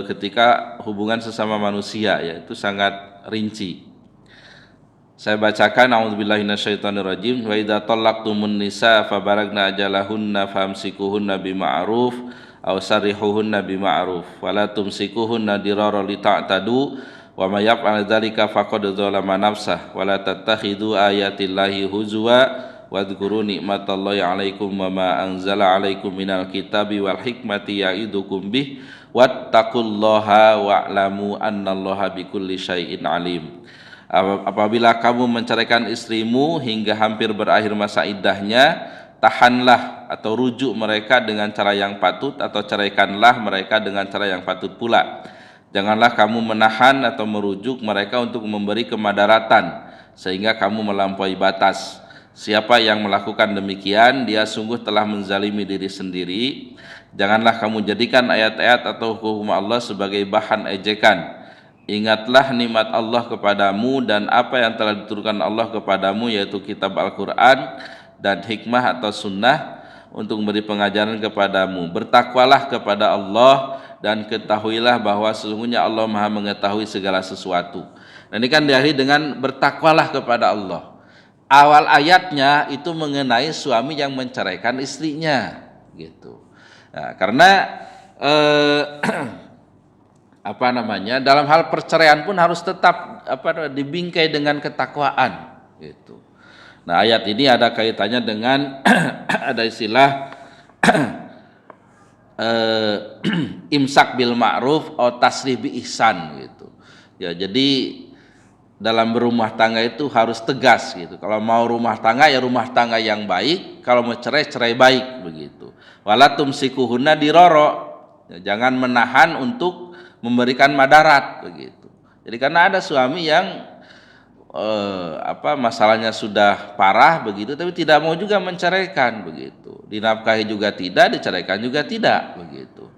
ketika hubungan sesama manusia, ya, itu sangat rinci. Saya bacakan, a'udzubillahi minasyaitonirrajim. Wa idza talaqtumun nisa fabaragna ajalahunna famsikuhunna bima'ruf aw sarihuhunna bima'ruf wala tumsikuhunna dirara li ta'tadu wa may yaf'al dzalika faqad dzalama nafsah wa la tattakhidhu ayatillahi huzwa wadhkuru nikmatallahi 'alaikum wa ma anzala 'alaikum minal kitabi wal hikmati ya'idukum bih wattaqullaha wa'lamu annallaha bikulli syai'in 'alim. Apabila kamu menceraikan istrimu hingga hampir berakhir masa iddahnya, tahanlah atau rujuk mereka dengan cara yang patut, atau ceraikanlah mereka dengan cara yang patut pula. Janganlah kamu menahan atau merujuk mereka untuk memberi kemadaratan sehingga kamu melampaui batas. Siapa yang melakukan demikian, dia sungguh telah menzalimi diri sendiri. Janganlah kamu jadikan ayat-ayat atau hukum Allah sebagai bahan ejekan. Ingatlah nikmat Allah kepadamu dan apa yang telah diturunkan Allah kepadamu, yaitu kitab Al-Quran dan hikmah atau sunnah, untuk memberi pengajaran kepadamu. Bertakwalah kepada Allah dan ketahuilah bahwa sesungguhnya Allah Maha mengetahui segala sesuatu. Dan ini kan diakhiri dengan bertakwalah kepada Allah. awal ayatnya itu mengenai suami yang menceraikan istrinya gitu. Nah, karena apa namanya, dalam hal perceraian pun harus tetap dibingkai dengan ketakwaan gitu. Nah, ayat ini ada kaitannya dengan ada istilah imsak bil ma'ruf atau tasrih bi ihsan gitu. Ya, jadi dalam berumah tangga itu harus tegas gitu. Kalau mau rumah tangga ya rumah tangga yang baik, kalau mau cerai cerai baik begitu. Wala tumsikuhunna diroro. Ya, jangan menahan untuk memberikan madarat begitu. Jadi karena ada suami yang masalahnya sudah parah begitu tapi tidak mau juga menceraikan begitu, dinafkahi juga tidak, diceraikan juga tidak begitu,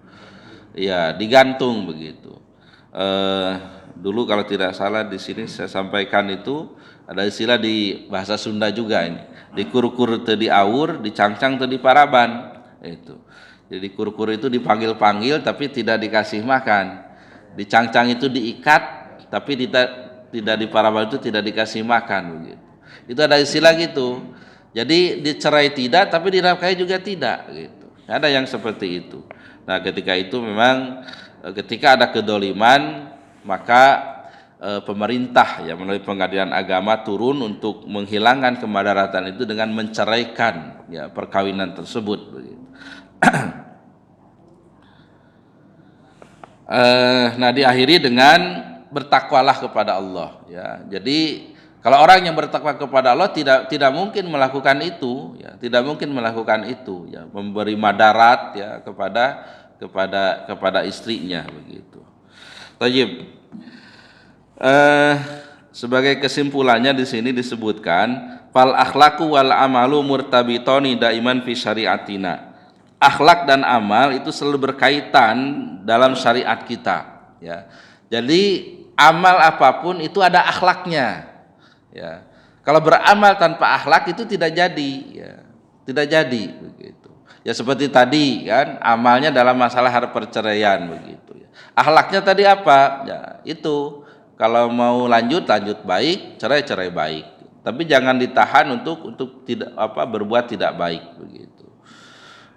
ya digantung begitu. Dulu kalau tidak salah di sini saya sampaikan itu ada istilah di bahasa Sunda juga ini, dikur-kur teu diawur, dicangcang teu diparaban itu. Jadi kur-kur itu dipanggil-panggil tapi tidak dikasih makan, dicangcang itu diikat tapi tidak diparaban itu tidak dikasih makan begitu. Itu ada istilah gitu. Jadi dicerai tidak tapi dinafkahi juga tidak gitu. Ada yang seperti itu. Nah, ketika itu memang ketika ada kedoliman maka pemerintah ya melalui pengadilan agama turun untuk menghilangkan kemadaratan itu dengan menceraikan ya perkawinan tersebut begitu. Nah, diakhiri dengan bertakwalah kepada Allah ya. Jadi kalau orang yang bertakwa kepada Allah tidak mungkin melakukan itu ya, tidak mungkin melakukan itu ya, memberi madarat ya kepada istrinya begitu. Tayyib. Sebagai kesimpulannya di sini disebutkan fal akhlaqu wal amalu murtabitoni daiman fi syariatina. Akhlak dan amal itu selalu berkaitan dalam syariat kita ya. Jadi amal apapun itu ada akhlaknya ya. Kalau beramal tanpa akhlak itu tidak jadi ya. Tidak jadi begitu. Ya seperti tadi kan amalnya dalam masalah perceraian begitu ya. Akhlaknya tadi apa? Ya itu kalau mau lanjut baik, cerai baik. Tapi jangan ditahan untuk tidak berbuat tidak baik begitu.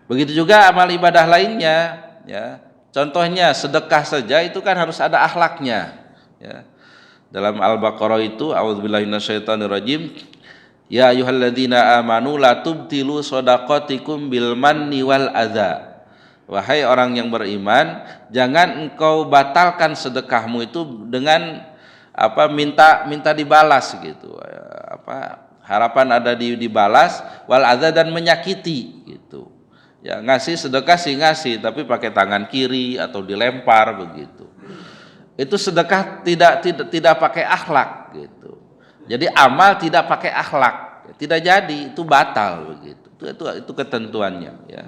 Begitu juga amal ibadah lainnya ya. Contohnya sedekah saja itu kan harus ada akhlaknya ya. Dalam Al-Baqarah itu a'udzubillahi minasyaitonirrajim ya ayyuhalladzina amanu la tubtilu shadaqatikum bil manni wal adza. Wahai orang yang beriman, jangan engkau batalkan sedekahmu itu dengan minta dibalas gitu. Harapan ada dibalas wal adza dan menyakiti gitu. Ya ngasih sedekah sih ngasih tapi pakai tangan kiri atau dilempar begitu. Itu sedekah tidak pakai akhlak gitu. Jadi amal tidak pakai akhlak, tidak jadi, itu batal begitu. Itu ketentuannya ya.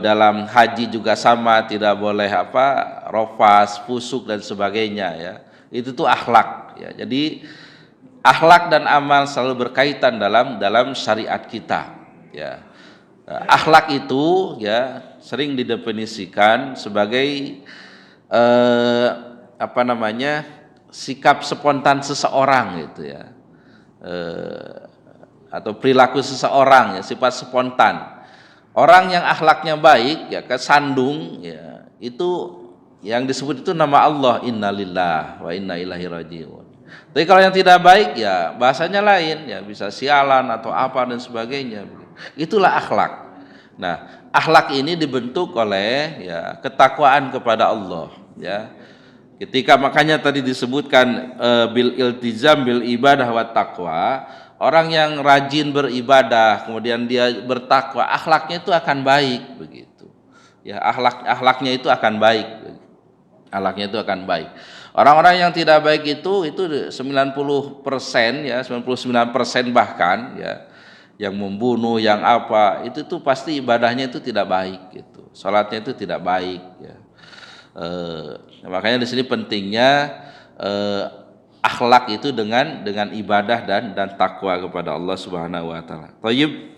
Dalam haji juga sama, tidak boleh rofas, fusuk dan sebagainya ya. Itu tuh akhlak ya. Jadi akhlak dan amal selalu berkaitan dalam syariat kita ya. Akhlak itu ya sering didefinisikan sebagai sikap spontan seseorang gitu ya, atau perilaku seseorang ya, sifat spontan. Orang yang akhlaknya baik ya kesandung ya, itu yang disebut itu nama Allah, innalillah wa inna ilaihi rajiun. Tapi kalau yang tidak baik ya bahasanya lain ya, bisa sialan atau apa dan sebagainya. Itulah akhlak. Nah, akhlak ini dibentuk oleh ya ketakwaan kepada Allah ya. Ketika makanya tadi disebutkan bil iltizam bil ibadah wa taqwa, orang yang rajin beribadah kemudian dia bertakwa, akhlaknya itu akan baik begitu. Ya, akhlaknya itu akan baik. Akhlaknya itu akan baik. Orang-orang yang tidak baik itu 90% ya, 99% bahkan ya, yang membunuh, yang itu tuh pasti ibadahnya itu tidak baik gitu. Salatnya itu tidak baik ya. Makanya di sini pentingnya akhlak itu dengan ibadah dan takwa kepada Allah Subhanahu wa taala. Thayyib.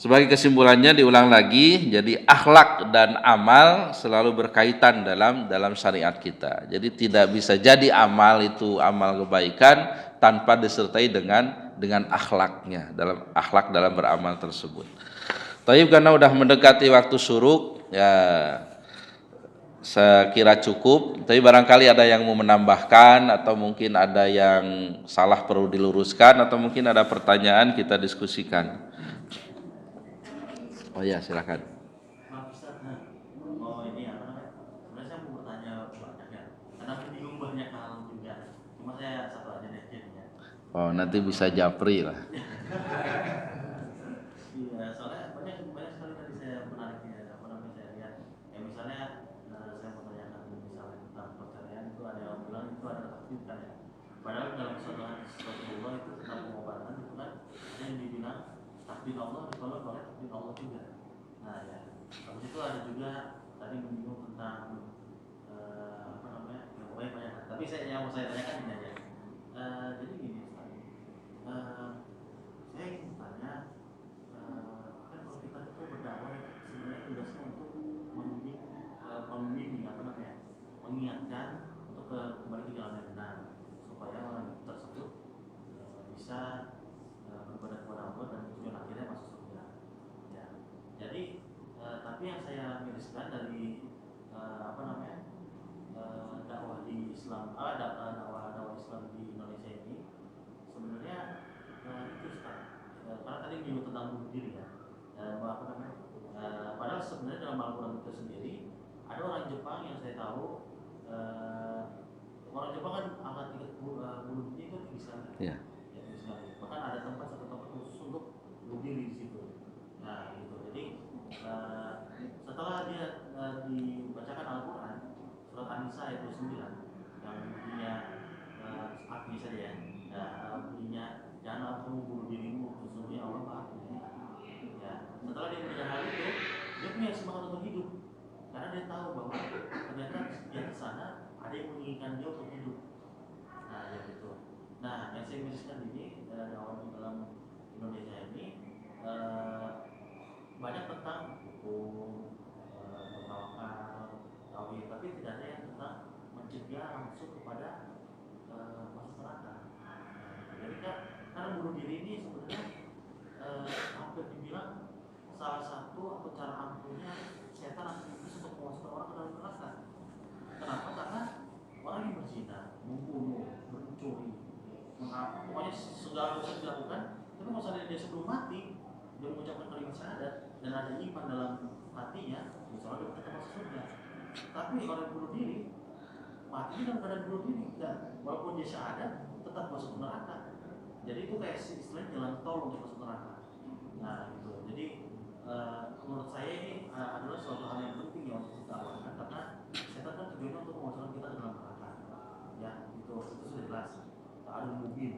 Sebagai kesimpulannya diulang lagi, jadi akhlak dan amal selalu berkaitan dalam syariat kita. Jadi tidak bisa jadi amal itu amal kebaikan tanpa disertai dengan akhlaknya, akhlak dalam beramal tersebut. Taib, karena udah mendekati waktu syuruk, ya saya kira cukup. Tapi barangkali ada yang mau menambahkan atau mungkin ada yang salah perlu diluruskan atau mungkin ada pertanyaan, kita diskusikan. Oh ya, silakan. Oh, nanti bisa japri lah. Iya, soalnya banyak sekali tadi saya menarik ya, saya lihat. Ya misalnya saya mau tanyakan misalnya tentang perceraian itu ada yang bilang itu adalah takdir kan ya. Padahal dalam suatu hadis Rasulullah itu tentang pengobatan itu kan ada yang dibilang takdir Allah ditolak oleh takdir Allah juga. Nah ya, habis itu ada juga tadi menyinggung tentang pokoknya banyak. Tapi yang mau saya tanyakan ini aja. Jadi gini, saya ingin tanya, kan kalau kita itu berdakwah sebenarnya tugasnya untuk mengingatkan untuk kembali ke jalan yang benar supaya orang tersebut bisa beribadah kepada Allah dan tujuan akhirnya masuk surga. Ya. Jadi tapi yang saya miriskan dari dakwah di Islam, dakwah Islam di Indonesia ini sebenarnya itu karena tadi menyebut tentang bunuh diri ya, padahal sebenarnya dalam Al-Quran itu sendiri ada orang Jepang yang saya tahu, orang Jepang kan angka tingkat bunuh diri itu tinggi sekali. Yeah. Ya, tinggi sekali. Bahkan ada satu tempat khusus untuk bunuh diri di situ. Nah, gitu. Jadi setelah dia dibacakan Al-Quran surat An-Nisa ayat 29 yang bunyinya akhi saja ya. Bunyinya jangan kamu bunuh dirimu, sesungguhnya Allah Maha Penyayang. Ya, setelah dia mendengar hal itu, dia punya semangat untuk hidup karena dia tahu bahwa ternyata di sana ada yang menginginkan dia untuk hidup. Nah, ya gitu. Nah, yang saya miriskan ini dalam Indonesia ini banyak tentang hukum, tawakal, tauhid, tapi tidak ada yang tentang mencegah langsung kepada masuk neraka. Jadi karena bunuh diri ini sebenarnya hampir dibilang salah satu atau cara ampuhnya setan atau iblis untuk memasukkan orang ke dalam neraka. Kenapa? Karena orang yang berzina, membunuh, mencuri, pokoknya segala dosa dilakukan, tapi kalau seandainya dia sebelum mati dia mengucapkan kalimat syahadat dan ada iman dalam hatinya, misalnya dia tetap masuk surga. Tapi orang yang bunuh diri mati dalam keadaan bunuh diri, dan walaupun dia syahadat tetap masuk neraka. Jadi itu kayak istilahnya jalan tol untuk masuk neraka. Nah gitu. Jadi menurut saya ini adalah suatu hal yang penting yang harus kita lakukan, karena setan kan tujuannya untuk memasukkan kita ke dalam neraka. Ya itu sudah jelas. Ada mungkin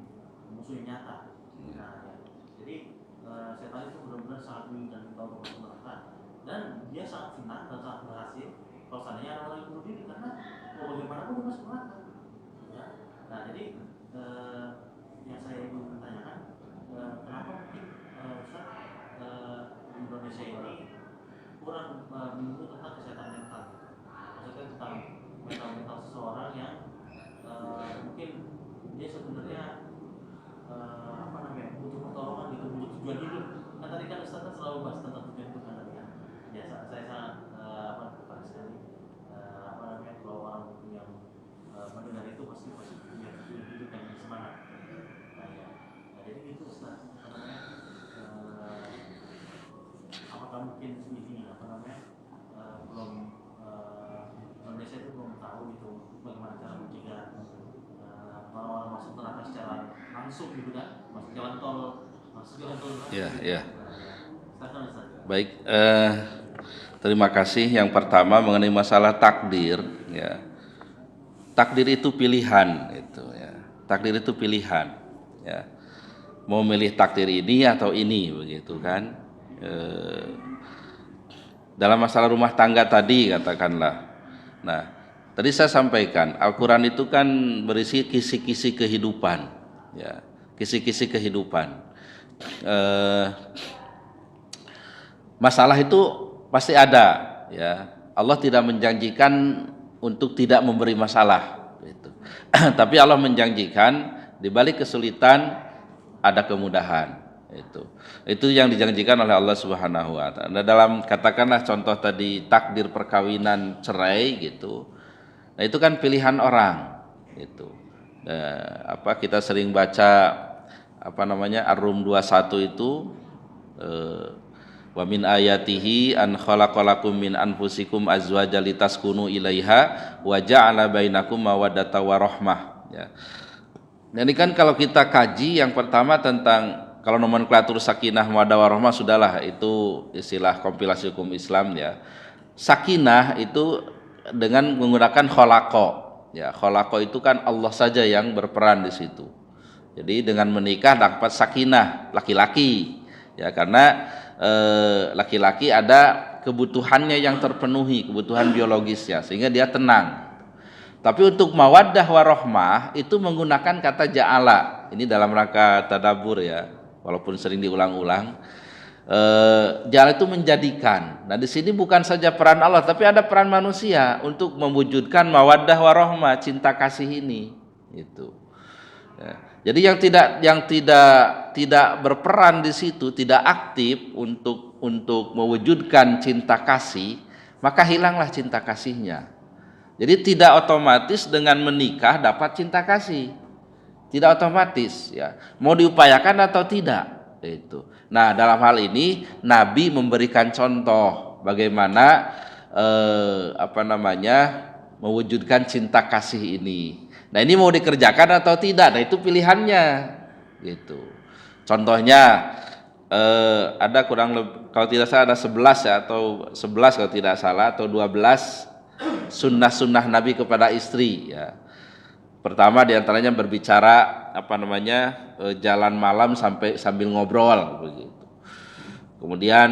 musuh yang nyata. Nah ya. Jadi setan itu benar-benar sangat menginginkan kita untuk masuk neraka, dan dia sangat senang dan sangat berhasil kalau seandainya ada orang yang bunuh diri, karena mau bagaimanapun dia masuk neraka. Ya. Nah jadi yang saya ingin tanyakan, kenapa mungkin Ustaz di Indonesia ini kurang menyentuh tentang kesehatan mental, maksudnya tentang mental seseorang yang mungkin dia sebenarnya butuh pertolongan gitu, butuh tujuan hidup. Kan tadi kan Ustaz kan selalu bahas tentang tujuan hidup kan tadi kan. Ya saya sangat tertarik sekali kalau orang yang mendengar itu pasti punya tujuan hidup yang semangat. Nah, jadi itu Ustaz, apakah mungkin ini belum Indonesia itu belum tahu gitu bagaimana cara mencegah orang-orang masuk neraka secara langsung gitu kan, masuk jalan tol. Ya. Baik, terima kasih. Yang pertama mengenai masalah takdir, ya. Takdir itu pilihan, itu ya. Takdir itu pilihan, ya. Mau milih takdir ini atau ini, begitu kan? Dalam masalah rumah tangga tadi katakanlah. Nah, tadi saya sampaikan Al-Quran itu kan berisi kisi-kisi kehidupan, ya. Kisi-kisi kehidupan. Masalah itu pasti ada, ya. Allah tidak menjanjikan untuk tidak memberi masalah gitu. Tapi Allah menjanjikan Di balik kesulitan ada kemudahan. Itu yang dijanjikan oleh Allah Subhanahu wa taala. Nah, dalam katakanlah contoh tadi takdir perkawinan cerai gitu. Nah, itu kan pilihan orang itu. Kita sering baca Ar-Rum 21 itu wa min ayatihi an khalaqalakum min anfusikum azwajan litaskunu ilaiha wa ja'ala bainakum mawaddata wa rahmah ya. Jadi kan kalau kita kaji yang pertama tentang kalau nomenklatur sakinah mawaddah warahmah sudahlah itu istilah kompilasi hukum Islam ya. Sakinah itu dengan menggunakan khalaqa. Ya, khalaqa itu kan Allah saja yang berperan di situ. Jadi dengan menikah dapat sakinah laki-laki. Ya, karena laki-laki ada kebutuhannya yang terpenuhi, kebutuhan biologisnya sehingga dia tenang. Tapi untuk mawaddah warahmah itu menggunakan kata ja'ala. Ini dalam rangka tadabbur ya, walaupun sering diulang-ulang. Ja'ala itu menjadikan. Nah, di sini bukan saja peran Allah, tapi ada peran manusia untuk mewujudkan mawaddah warahmah, cinta kasih ini. Itu. Ya. Jadi yang tidak berperan di situ, tidak aktif untuk mewujudkan cinta kasih, maka hilanglah cinta kasihnya. Jadi tidak otomatis dengan menikah dapat cinta kasih, tidak otomatis ya. Mau diupayakan atau tidak itu. Nah, dalam hal ini Nabi memberikan contoh bagaimana mewujudkan cinta kasih ini. Nah, ini mau dikerjakan atau tidak? Nah, itu pilihannya gitu. Contohnya ada kalau tidak salah ada 11 ya, atau 11 kalau tidak salah, atau 12 sunnah-sunnah Nabi kepada istri ya. Pertama diantaranya berbicara jalan malam sambil ngobrol begitu. Kemudian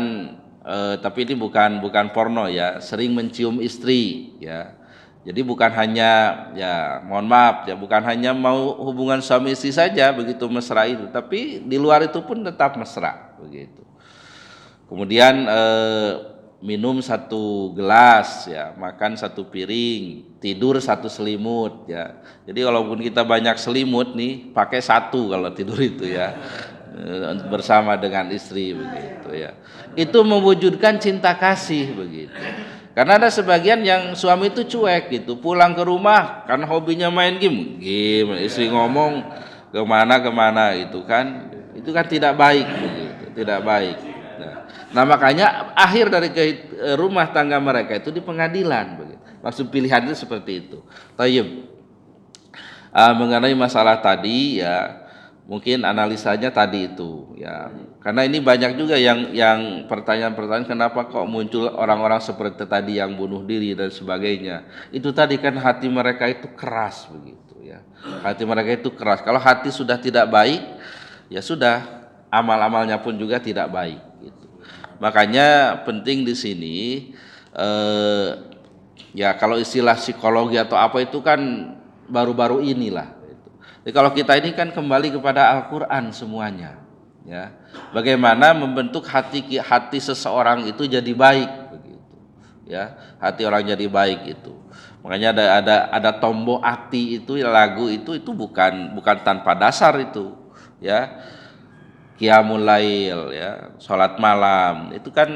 tapi ini bukan porno ya, sering mencium istri ya. Jadi bukan hanya bukan hanya mau hubungan suami istri saja begitu mesra itu, tapi di luar itu pun tetap mesra begitu. Kemudian minum 1 gelas ya, makan 1 piring, tidur 1 selimut ya. Jadi walaupun kita banyak selimut nih, pakai 1 kalau tidur itu ya, bersama dengan istri begitu ya. Itu mewujudkan cinta kasih begitu. Karena ada sebagian yang suami itu cuek gitu, pulang ke rumah karena hobinya main game, istri ngomong kemana itu kan tidak baik begitu, tidak baik. Nah, makanya akhir dari rumah tangga mereka itu di pengadilan begitu. Maksud pilihan itu seperti itu. Tayyib. Mengenai masalah tadi ya, mungkin analisanya tadi itu ya. Karena ini banyak juga yang pertanyaan-pertanyaan kenapa kok muncul orang-orang seperti tadi yang bunuh diri dan sebagainya. Itu tadi kan hati mereka itu keras begitu ya. Hati mereka itu keras. Kalau hati sudah tidak baik, ya sudah, amal-amalnya pun juga tidak baik gitu. Makanya penting di sini ya kalau istilah psikologi atau apa itu kan baru-baru inilah. Jadi kalau kita ini kan kembali kepada Al-Quran semuanya, ya. Bagaimana membentuk hati seseorang itu jadi baik, begitu, ya. Hati orang jadi baik itu. Makanya ada tombol hati itu lagu itu bukan tanpa dasar itu, ya. Qiyamul lail, ya, salat malam itu kan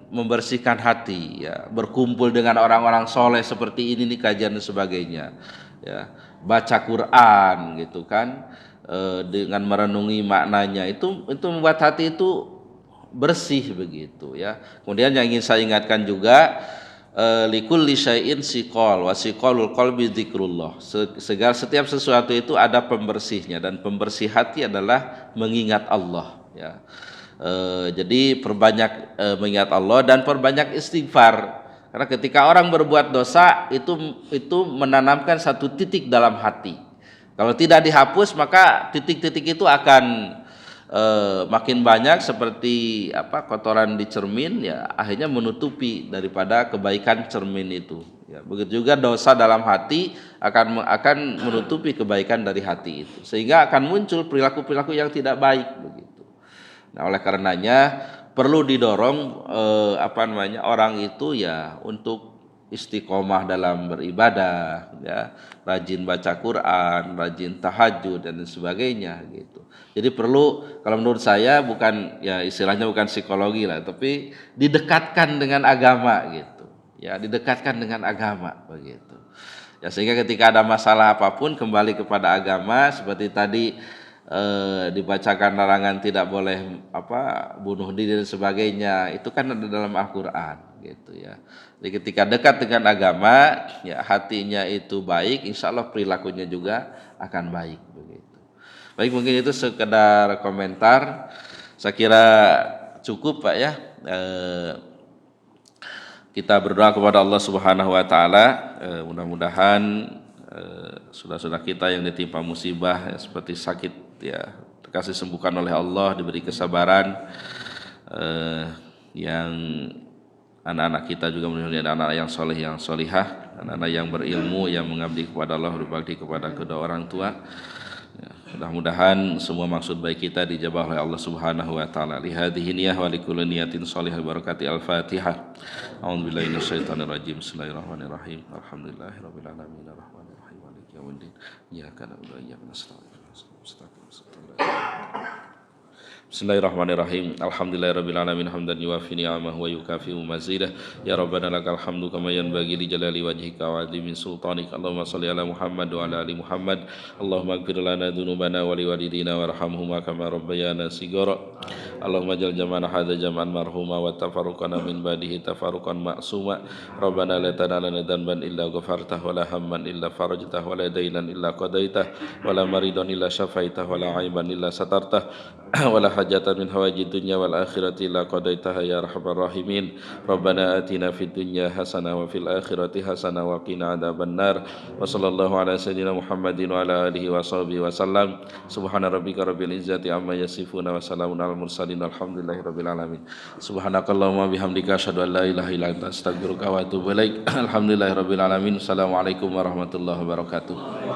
membersihkan hati, ya. Berkumpul dengan orang-orang soleh seperti ini nih kajian dan sebagainya, ya. Baca Quran gitu kan, dengan merenungi maknanya itu membuat hati itu bersih begitu ya. Kemudian yang ingin saya ingatkan juga, likulli syai'in siqal wa siqalul qalbi dzikrullah. Setiap sesuatu itu ada pembersihnya, dan pembersih hati adalah mengingat Allah ya. Jadi perbanyak mengingat Allah dan perbanyak istighfar. Karena ketika orang berbuat dosa itu menanamkan 1 titik dalam hati. Kalau tidak dihapus maka titik-titik itu akan makin banyak seperti kotoran di cermin ya, akhirnya menutupi daripada kebaikan cermin itu. Ya, begitu juga dosa dalam hati akan menutupi kebaikan dari hati itu, sehingga akan muncul perilaku-perilaku yang tidak baik begitu. Nah, oleh karenanya perlu didorong orang itu ya untuk istiqomah dalam beribadah, ya, rajin baca Quran, rajin tahajud dan sebagainya gitu. Jadi perlu, kalau menurut saya, bukan ya istilahnya bukan psikologi lah, tapi didekatkan dengan agama gitu. Ya, didekatkan dengan agama begitu. Ya, sehingga ketika ada masalah apapun kembali kepada agama, seperti tadi dibacakan larangan tidak boleh bunuh diri dan sebagainya, itu kan ada dalam Al-Qur'an gitu ya. Jadi ketika dekat dengan agama, ya hatinya itu baik, insya Allah perilakunya juga akan baik begitu. Baik, mungkin itu sekedar komentar. Saya kira cukup Pak ya. Kita berdoa kepada Allah Subhanahu wa taala, mudah-mudahan saudara-saudara kita yang ditimpa musibah ya, seperti sakit ya, dikasih sembuhkan oleh Allah, diberi kesabaran, yang anak-anak kita juga menjadi anak-anak yang soleh, yang solihah, anak-anak yang berilmu, yang mengabdi kepada Allah, berbakti kepada kedua orang tua. Ya, mudah-mudahan semua maksud baik kita dijabah oleh Allah Subhanahu wa taala. Li hadhihi niyyah wa li kulli niyatin shalihah barakati al-Fatihah. A'udzubillahi minasyaitonir rajim. Bismillahirrahmanirrahim. Alhamdulillahirabbil alamin arrahmanir rahim maliki yaumiddin. Iyyaka na'budu wa iyyaka nasta'in. Bismillahirrahmanirrahim. Alhamdulillahirabbil alamin hamdan yuwafi ni'amahu wa yukafi'u mazidah. Ya Rabbana lakal hamdu kama yanbaghi li jalali wajhika wa 'azimi sultanik. Allahumma shalli ala Muhammad wa ala ali Muhammad. Allahumma ighfir lana dzunubana wa liwalidina warhamhuma kama rabbayana shighara. Allahumma jal jam'ana hadza jam'an marhuma wa tafarruqana min ba'dihi tafarruqan ma'suma. Rabbana la tad'alna dhanban illa ghafartah wa la hamman illa farajtah wa la daynan illa qadaitah wa la maridan illa syafaitah wa la 'aiban illa satartah wa la hajatan min hawajid dunya wal akhirati la qadaitaha ya arhamar rahimin. Rabbana atina fid dunya hasanah wa fil akhirati hasanah wa qina adzabannar. Wa sallallahu ala sayyidina Muhammadin wa ala alihi wa sahbihi wa sallam. Subhana rabbika rabbil izzati amma yasifuna wa salamun alal mursalin walhamdulillahi rabbil alamin. Subhanakallahumma bihamdika asyhadu an la ilaha illa anta astaghfiruka wa atubu ilaik. Alhamdulillahi rabbil alamin. Assalamualaikum warahmatullahi wabarakatuh.